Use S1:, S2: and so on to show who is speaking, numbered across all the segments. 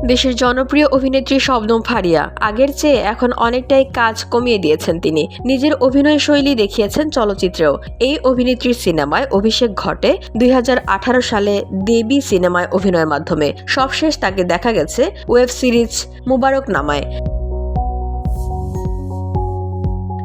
S1: দেশের জনপ্রিয় অভিনেত্রী শবনম ফারিয়া আগের চেয়ে এখন অনেকটাই কাজ কমিয়ে দিয়েছেন। তিনি নিজের অভিনয় শৈলী দেখিয়েছেন চলচ্চিত্রেও। এই অভিনেত্রীর সিনেমায় অভিষেক ঘটে 2018 সালে দেবী সিনেমায় অভিনয়ের মাধ্যমে। সবশেষ তাকে দেখা গেছে ওয়েব সিরিজ মুবারকনামায়।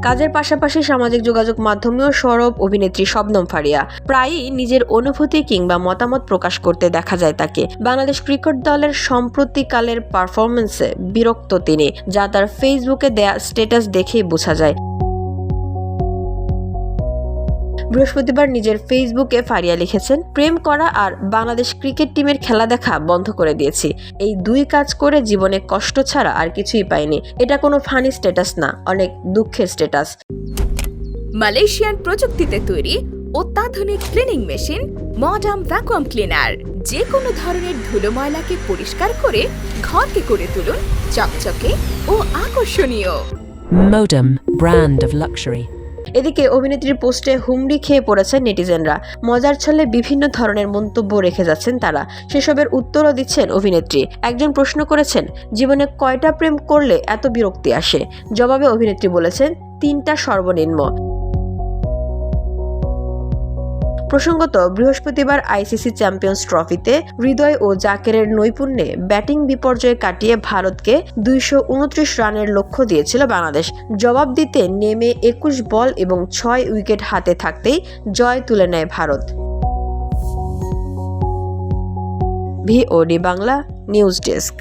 S1: কাজের পাশাপাশি সামাজিক যোগাযোগ মাধ্যমেও সরব অভিনেত্রী শবনম ফারিয়া। প্রায়ই নিজের অনুভূতি কিংবা মতামত প্রকাশ করতে দেখা যায় তাকে। বাংলাদেশ ক্রিকেট দলের সম্প্রতিকালের পারফরমেন্সে বিরক্ত তিনি, যা তার ফেসবুকে দেয়া স্ট্যাটাস দেখেই বোঝা যায়। বৃহস্পতিবার নিজের ফেসবুকে ফারিয়া লিখেছেন, প্রেম করা আর বাংলাদেশ ক্রিকেট টিমের খেলা দেখা বন্ধ করে দিয়েছি। এই দুই কাজ করে জীবনে কষ্ট ছাড়া আর কিছুই পাইনি। এটা কোনো ফানি স্ট্যাটাস না, অনেক দুঃখের স্ট্যাটাস।
S2: মালয়েশিয়ান প্রযুক্তিতে তৈরি অত্যাধুনিক cleaning machine modern vacuum cleaner যে কোনো ধরনের ধুলো ময়লাকে পরিষ্কার করে ঘরকে করে তুলুন চকচকে ও আকর্ষণীয়।
S3: Modem, brand of luxury.
S1: এদিকে অভিনেত্রীর পোস্টে হুমড়ি খেয়ে পড়েছেন নেটিজেনরা। মজার ছলে বিভিন্ন ধরনের মন্তব্য রেখে যাচ্ছেন তারা। সেসবের উত্তরও দিচ্ছেন অভিনেত্রী। একজন প্রশ্ন করেছেন, জীবনে কয়টা প্রেম করলে এত বিরক্তি আসে? জবাবে অভিনেত্রী বলেছেন, 3টা সর্বনিম্ন। প্রসঙ্গত, বৃহস্পতিবার আইসিসি চ্যাম্পিয়ন্স ট্রফিতে হৃদয় ও জাকেরের নৈপুণ্যে ব্যাটিং বিপর্যয় কাটিয়ে ভারতকে 229 রানের লক্ষ্য দিয়েছিল বাংলাদেশ। জবাব দিতে নেমে 21 বল এবং 6 উইকেট হাতে থাকতেই জয় তুলে নেয় Bharat. VOD Bangla news desk.